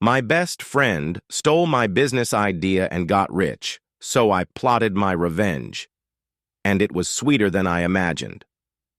My best friend stole my business idea and got rich, so I plotted my revenge. And it was sweeter than I imagined.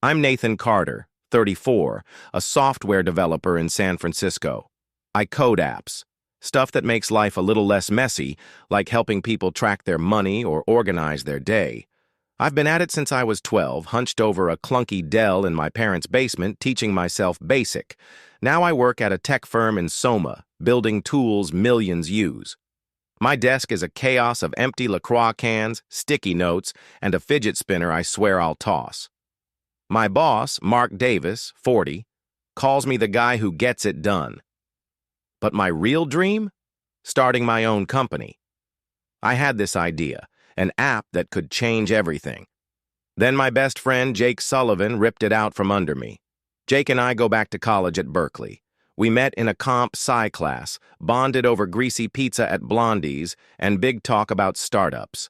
I'm Nathan Carter, 34, a software developer in San Francisco. I code apps, stuff that makes life a little less messy, like helping people track their money or organize their day. I've been at it since I was 12, hunched over a clunky Dell in my parents' basement, teaching myself BASIC. Now I work at a tech firm in Soma, building tools millions use. My desk is a chaos of empty LaCroix cans, sticky notes, and a fidget spinner I swear I'll toss. My boss, Mark Davis, 40, calls me the guy who gets it done. But my real dream? Starting my own company. I had this idea, an app that could change everything. Then my best friend, Jake Sullivan, ripped it out from under me. Jake and I go back to college at Berkeley. We met in a comp sci class, bonded over greasy pizza at Blondie's, and big talk about startups.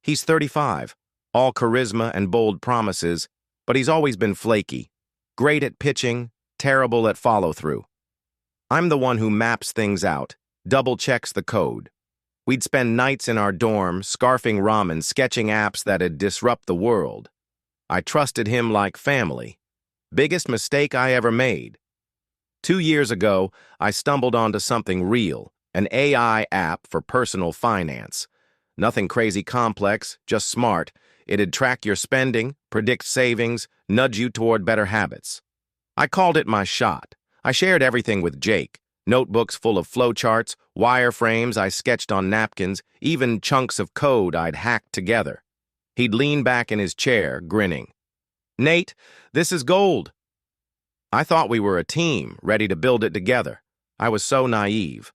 He's 35, all charisma and bold promises, but he's always been flaky. Great at pitching, terrible at follow-through. I'm the one who maps things out, double-checks the code. We'd spend nights in our dorm, scarfing ramen, sketching apps that'd disrupt the world. I trusted him like family. Biggest mistake I ever made. 2 years ago, I stumbled onto something real, an AI app for personal finance. Nothing crazy complex, just smart. It'd track your spending, predict savings, nudge you toward better habits. I called it my shot. I shared everything with Jake. Notebooks full of flowcharts, wireframes I sketched on napkins, even chunks of code I'd hacked together. He'd lean back in his chair, grinning. "Nate, this is gold." I thought we were a team, ready to build it together. I was so naive.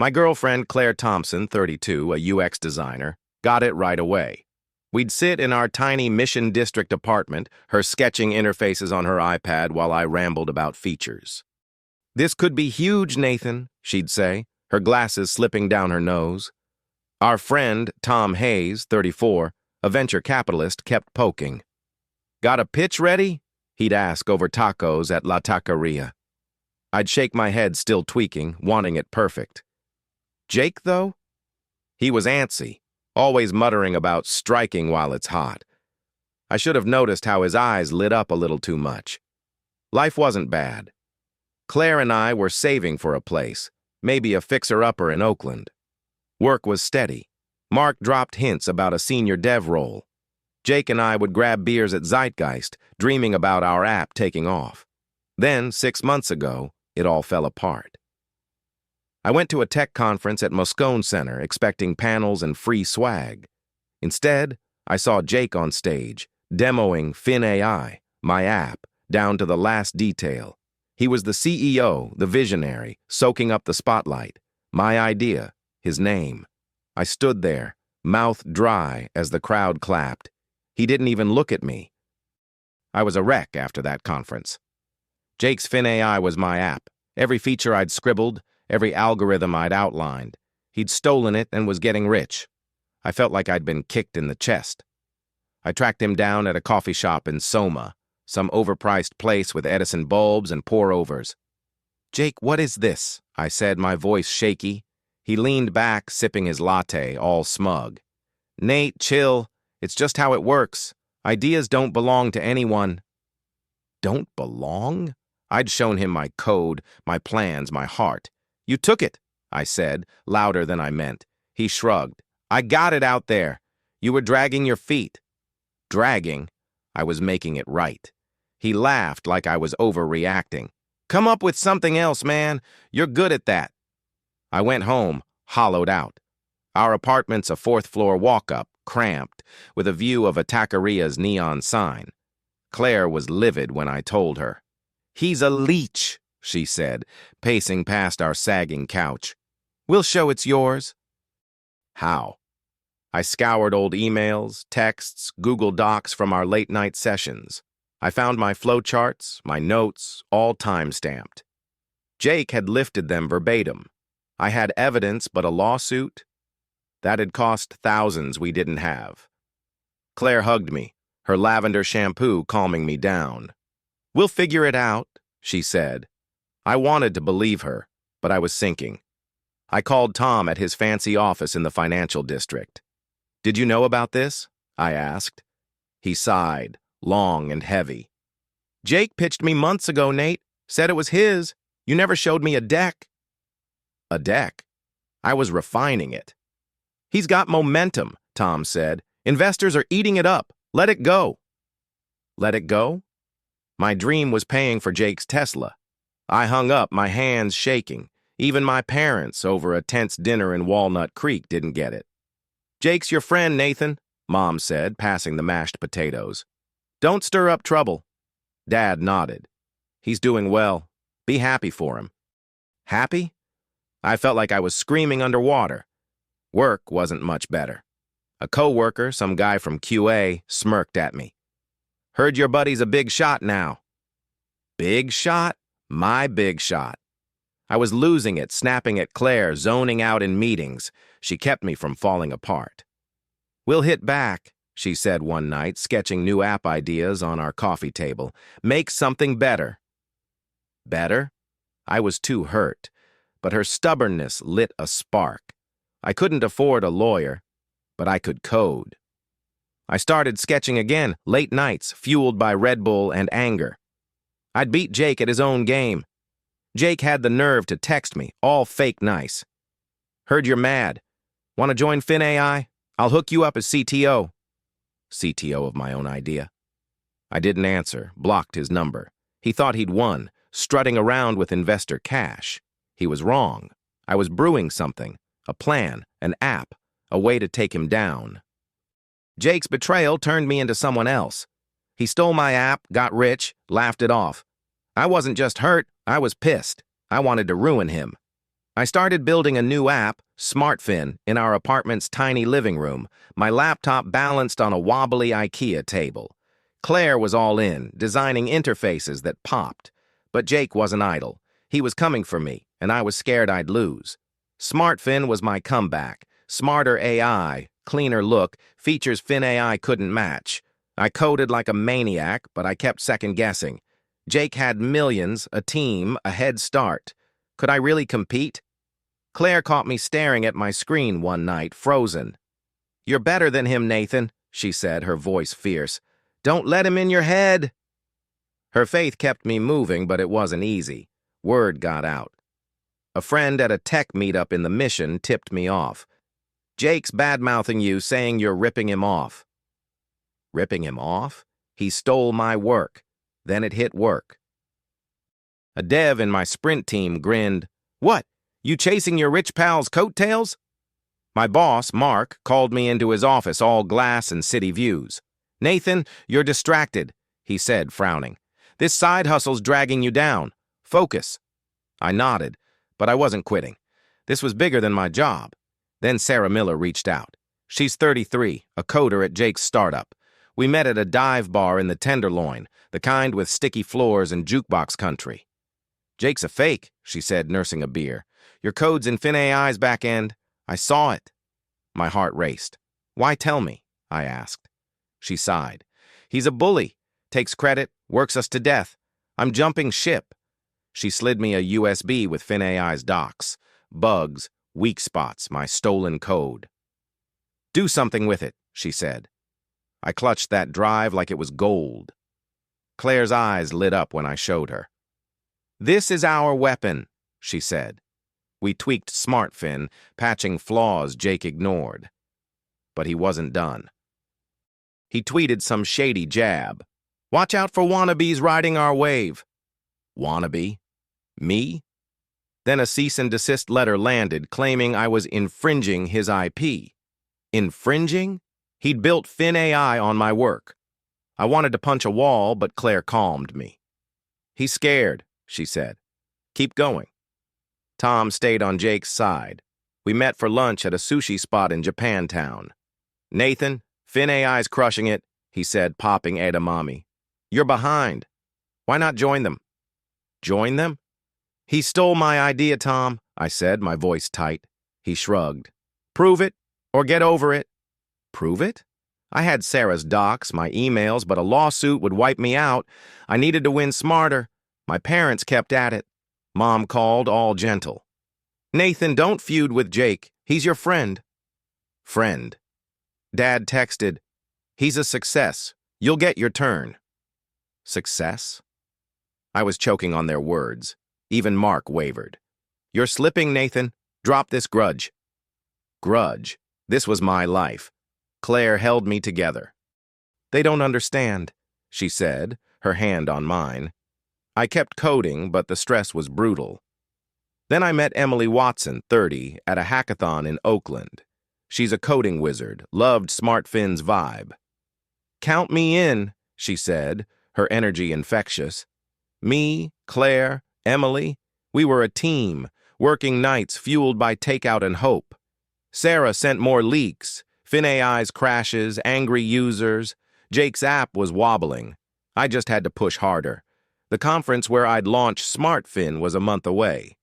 My girlfriend, Claire Thompson, 32, a UX designer, got it right away. We'd sit in our tiny Mission District apartment, her sketching interfaces on her iPad while I rambled about features. "This could be huge, Nathan," she'd say, her glasses slipping down her nose. Our friend, Tom Hayes, 34, a venture capitalist, kept poking. "Got a pitch ready?" he'd ask over tacos at La Taqueria. I'd shake my head, still tweaking, wanting it perfect. Jake, though? He was antsy, always muttering about striking while it's hot. I should have noticed how his eyes lit up a little too much. Life wasn't bad. Claire and I were saving for a place, maybe a fixer-upper in Oakland. Work was steady. Mark dropped hints about a senior dev role. Jake and I would grab beers at Zeitgeist, dreaming about our app taking off. Then, 6 months ago, it all fell apart. I went to a tech conference at Moscone Center expecting panels and free swag. Instead, I saw Jake on stage, demoing FinAI, my app, down to the last detail. He was the CEO, the visionary, soaking up the spotlight. My idea, his name. I stood there, mouth dry as the crowd clapped. He didn't even look at me. I was a wreck after that conference. Jake's FinAI was my app. Every feature I'd scribbled, every algorithm I'd outlined. He'd stolen it and was getting rich. I felt like I'd been kicked in the chest. I tracked him down at a coffee shop in Soma, some overpriced place with Edison bulbs and pour-overs. "Jake, what is this?" I said, my voice shaky. He leaned back, sipping his latte, all smug. "Nate, chill. It's just how it works. Ideas don't belong to anyone." Don't belong? I'd shown him my code, my plans, my heart. "You took it," I said, louder than I meant. He shrugged. "I got it out there. You were dragging your feet." Dragging? I was making it right. He laughed like I was overreacting. "Come up with something else, man. You're good at that." I went home, hollowed out. Our apartment's a fourth-floor walk-up, cramped, with a view of a taqueria's neon sign. Claire was livid when I told her. "He's a leech," she said, pacing past our sagging couch. "We'll show it's yours." How? I scoured old emails, texts, Google Docs from our late-night sessions. I found my flowcharts, my notes, all time-stamped. Jake had lifted them verbatim. I had evidence, but a lawsuit? That had cost thousands we didn't have. Claire hugged me, her lavender shampoo calming me down. "We'll figure it out," she said. I wanted to believe her. but I was sinking. I called Tom at his fancy office in the financial district. "Did you know about this?" I asked. He sighed, long and heavy. "Jake pitched me months ago, Nate. Said it was his. You never showed me a deck." A deck? I was refining it. "He's got momentum," Tom said. "Investors are eating it up. Let it go." Let it go? My dream was paying for Jake's Tesla. I hung up, my hands shaking. Even my parents, over a tense dinner in Walnut Creek, didn't get it. "Jake's your friend, Nathan," Mom said, passing the mashed potatoes. "Don't stir up trouble." Dad nodded. "He's doing well. Be happy for him." Happy? I felt like I was screaming underwater. Work wasn't much better. A coworker, some guy from QA, smirked at me. "Heard your buddy's a big shot now." Big shot? My big shot. I was losing it, snapping at Claire, zoning out in meetings. She kept me from falling apart. "We'll hit back," she said one night, sketching new app ideas on our coffee table. "Make something better." Better? I was too hurt, but her stubbornness lit a spark. I couldn't afford a lawyer, but I could code. I started sketching again, late nights, fueled by Red Bull and anger. I'd beat Jake at his own game. Jake had the nerve to text me, all fake nice. "Heard you're mad. Want to join FinAI? I'll hook you up as CTO." CTO of my own idea. I didn't answer, blocked his number. He thought he'd won, strutting around with investor cash. He was wrong. I was brewing something, a plan, an app, a way to take him down. Jake's betrayal turned me into someone else. He stole my app, got rich, laughed it off. I wasn't just hurt, I was pissed. I wanted to ruin him. I started building a new app, SmartFin, in our apartment's tiny living room, my laptop balanced on a wobbly IKEA table. Claire was all in, designing interfaces that popped. But Jake wasn't idle. He was coming for me, and I was scared I'd lose. SmartFin was my comeback. Smarter AI, cleaner look, features FinAI couldn't match. I coded like a maniac, but I kept second-guessing. Jake had millions, a team, a head start. Could I really compete? Claire caught me staring at my screen one night, frozen. "You're better than him, Nathan," she said, her voice fierce. "Don't let him in your head." Her faith kept me moving, but it wasn't easy. Word got out. A friend at a tech meetup in the Mission tipped me off. "Jake's bad-mouthing you, saying you're ripping him off." Ripping him off? He stole my work. Then it hit work. A dev in my sprint team grinned. "What, you chasing your rich pal's coattails?" My boss, Mark, called me into his office, all glass and city views. "Nathan, you're distracted," he said, frowning. "This side hustle's dragging you down. Focus." I nodded, but I wasn't quitting. This was bigger than my job. Then Sarah Miller reached out. She's 33, a coder at Jake's startup. We met at a dive bar in the Tenderloin, the kind with sticky floors and jukebox country. "Jake's a fake," she said, nursing a beer. "Your code's in FinAI's back end. I saw it." My heart raced. "Why tell me?" I asked. She sighed. "He's a bully. Takes credit, works us to death. I'm jumping ship." She slid me a USB with FinAI's docs. Bugs, weak spots, my stolen code. "Do something with it," she said. I clutched that drive like it was gold. Claire's eyes lit up when I showed her. "This is our weapon," she said. We tweaked SmartFin, patching flaws Jake ignored. But he wasn't done. He tweeted some shady jab. "Watch out for wannabes riding our wave." Wannabe? Me? Then a cease and desist letter landed, claiming I was infringing his IP. Infringing? He'd built FinAI on my work. I wanted to punch a wall, but Claire calmed me. "He's scared," she said. "Keep going." Tom stayed on Jake's side. We met for lunch at a sushi spot in Japantown. "Nathan, FinAI's crushing it," he said, popping edamame. "You're behind. Why not join them?" "Join them?" "He stole my idea, Tom," I said, my voice tight. He shrugged. "Prove it, or get over it." Prove it? I had Sarah's docs, my emails, but a lawsuit would wipe me out. I needed to win smarter. My parents kept at it. Mom called, all gentle. Nathan, don't feud with Jake. He's your friend. Friend. Dad texted, he's a success. You'll get your turn. Success? I was choking on their words. Even Mark wavered. You're slipping, Nathan. Drop this grudge. Grudge. This was my life. Claire held me together. They don't understand, she said, her hand on mine. I kept coding, but the stress was brutal. Then I met Emily Watson, 30, at a hackathon in Oakland. She's a coding wizard, loved SmartFin's vibe. Count me in, she said, her energy infectious. Me, Claire, Emily, we were a team, working nights fueled by takeout and hope. Sarah sent more leaks, FinAI's crashes, angry users. Jake's app was wobbling. I just had to push harder. The conference where I'd launch SmartFin was a month away.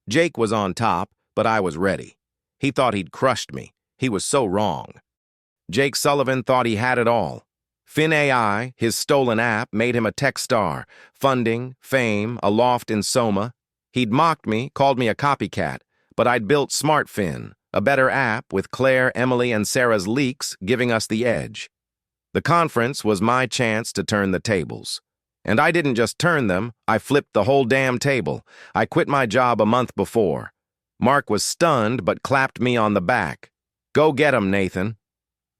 Jake was on top, but I was ready. He thought he'd crushed me. He was so wrong. Jake Sullivan thought he had it all. FinAI, his stolen app, made him a tech star. Funding, fame, a loft in Soma. He'd mocked me, called me a copycat, but I'd built SmartFin, a better app with Claire, Emily, and Sarah's leaks giving us the edge. The conference was my chance to turn the tables. And I didn't just turn them, I flipped the whole damn table. I quit my job a month before. Mark was stunned but clapped me on the back. Go get 'em, Nathan.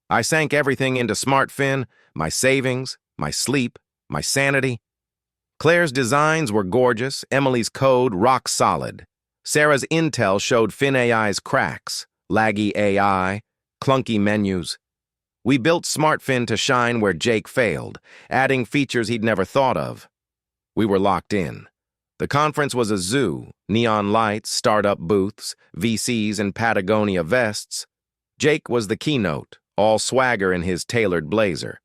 I sank everything into SmartFin, my savings, my sleep, my sanity. Claire's designs were gorgeous, Emily's code rock solid. Sarah's intel showed FinAI's cracks, laggy AI, clunky menus. We built SmartFin to shine where Jake failed, adding features he'd never thought of. We were locked in. The conference was a zoo, neon lights, startup booths, VCs in Patagonia vests. Jake was the keynote, all swagger in his tailored blazer.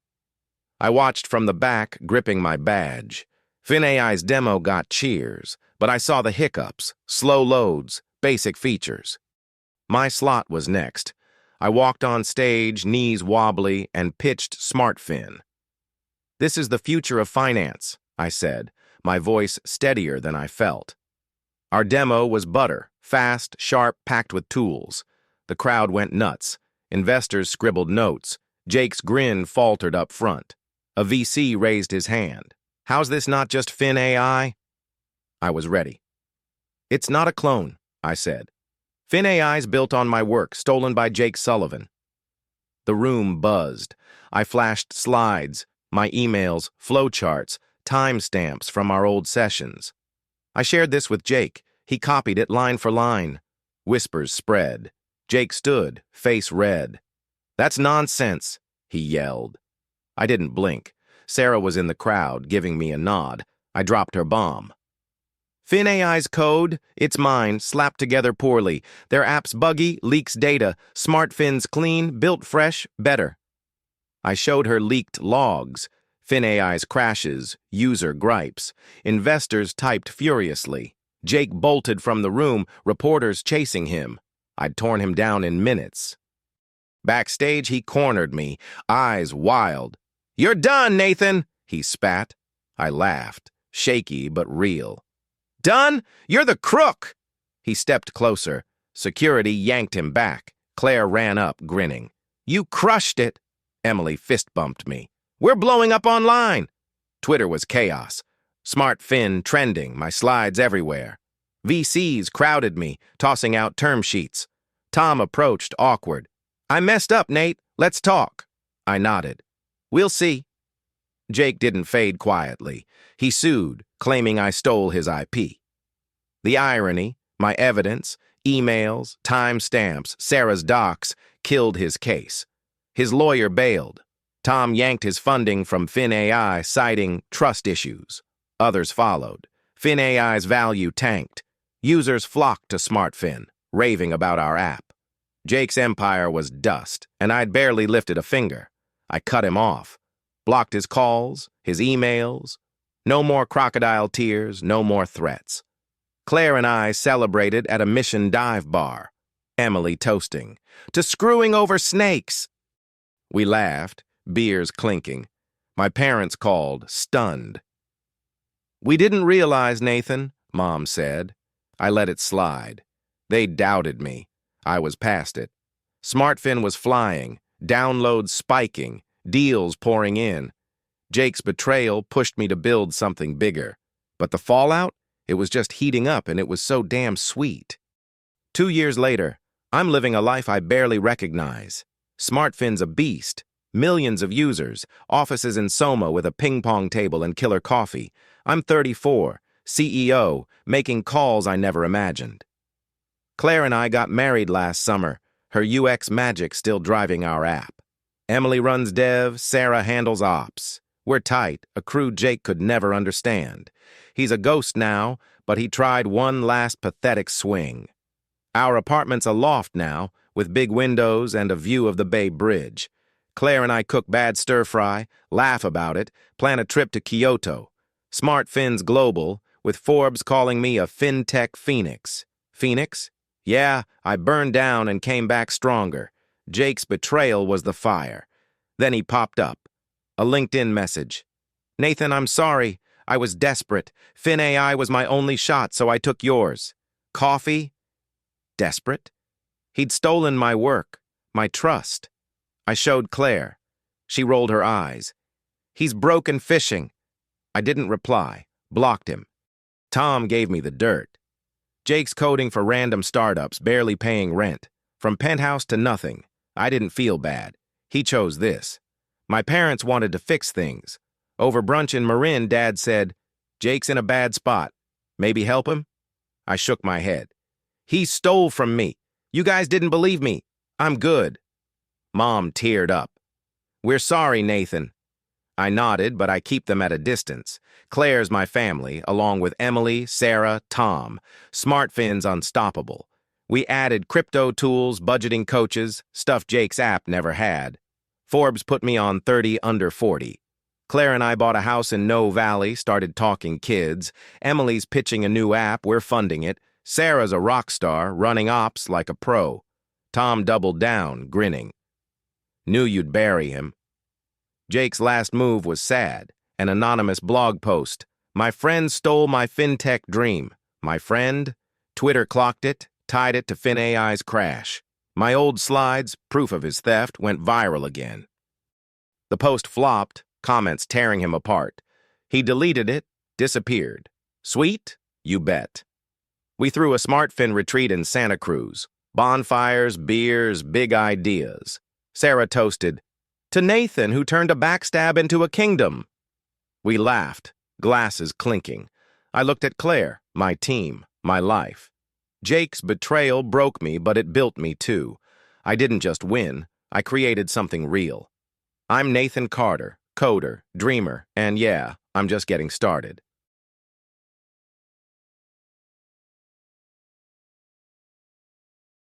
I watched from the back, gripping my badge. FinAI's demo got cheers, but I saw the hiccups, slow loads, basic features. My slot was next. I walked on stage, knees wobbly, and pitched SmartFin. This is the future of finance, I said, my voice steadier than I felt. Our demo was butter, fast, sharp, packed with tools. The crowd went nuts. Investors scribbled notes. Jake's grin faltered up front. A VC raised his hand. How's this not just FinAI? I was ready. It's not a clone, I said. FinAI's built on my work, stolen by Jake Sullivan. The room buzzed. I flashed slides, my emails, flowcharts, timestamps from our old sessions. I shared this with Jake. He copied it line for line. Whispers spread. Jake stood, face red. That's nonsense, he yelled. I didn't blink. Sarah was in the crowd, giving me a nod. I dropped her bomb. FinAI's code, it's mine, slapped together poorly. Their app's buggy, leaks data. SmartFin's clean, built fresh, better. I showed her leaked logs. FinAI's crashes, user gripes. Investors typed furiously. Jake bolted from the room, reporters chasing him. I'd torn him down in minutes. Backstage, he cornered me, eyes wild. You're done, Nathan, he spat. I laughed, shaky but real. Done? You're the crook! He stepped closer. Security yanked him back. Claire ran up, grinning. You crushed it! Emily fist-bumped me. We're blowing up online! Twitter was chaos. SmartFin trending, my slides everywhere. VCs crowded me, tossing out term sheets. Tom approached, awkward. I messed up, Nate. Let's talk. I nodded. We'll see. Jake didn't fade quietly. He sued, claiming I stole his IP. The irony, my evidence, emails, timestamps, Sarah's docs, killed his case. His lawyer bailed. Tom yanked his funding from FinAI, citing trust issues. Others followed. FinAI's value tanked. Users flocked to SmartFin, raving about our app. Jake's empire was dust, and I'd barely lifted a finger. I cut him off. Blocked his calls, his emails. No more crocodile tears, no more threats. Claire and I celebrated at a Mission dive bar. Emily toasting. To screwing over snakes! We laughed, beers clinking. My parents called, stunned. We didn't realize, Nathan, Mom said. I let it slide. They doubted me. I was past it. SmartFin was flying, downloads spiking, deals pouring in. Jake's betrayal pushed me to build something bigger. But the fallout? It was just heating up, and it was so damn sweet. 2 years later, I'm living a life I barely recognize. SmartFin's a beast. Millions of users, offices in Soma with a ping-pong table and killer coffee. I'm 34, CEO, making calls I never imagined. Claire and I got married last summer, her UX magic still driving our app. Emily runs dev, Sarah handles ops. We're tight, a crew Jake could never understand. He's a ghost now, but he tried one last pathetic swing. Our apartment's a loft now, with big windows and a view of the Bay Bridge. Claire and I cook bad stir-fry, laugh about it, plan a trip to Kyoto. SmartFin's global, with Forbes calling me a fintech phoenix. Phoenix? Yeah, I burned down and came back stronger. Jake's betrayal was the fire. Then he popped up. A LinkedIn message. Nathan, I'm sorry. I was desperate. FinAI was my only shot, so I took yours. Coffee? Desperate? He'd stolen my work, my trust. I showed Claire. She rolled her eyes. He's broken fishing. I didn't reply. Blocked him. Tom gave me the dirt. Jake's coding for random startups, barely paying rent. From penthouse to nothing. I didn't feel bad. He chose this. My parents wanted to fix things. Over brunch in Marin, Dad said, Jake's in a bad spot. Maybe help him? I shook my head. He stole from me. You guys didn't believe me. I'm good. Mom teared up. We're sorry, Nathan. I nodded, but I keep them at a distance. Claire's my family, along with Emily, Sarah, Tom. SmartFin's unstoppable. We added crypto tools, budgeting coaches, stuff Jake's app never had. Forbes put me on 30 under 40. Claire and I bought a house in No Valley, started talking kids. Emily's pitching a new app, we're funding it. Sarah's a rock star, running ops like a pro. Tom doubled down, grinning. Knew you'd bury him. Jake's last move was sad. An anonymous blog post. My friend stole my fintech dream. My friend? Twitter clocked it, tied it to FinAI's crash. My old slides, proof of his theft, went viral again. The post flopped, comments tearing him apart. He deleted it, disappeared. Sweet? You bet. We threw a SmartFin retreat in Santa Cruz. Bonfires, beers, big ideas. Sarah toasted, to Nathan, who turned a backstab into a kingdom. We laughed, glasses clinking. I looked at Claire, my team, my life. Jake's betrayal broke me, but it built me too. I didn't just win, I created something real. I'm Nathan Carter, coder, dreamer, and yeah, I'm just getting started.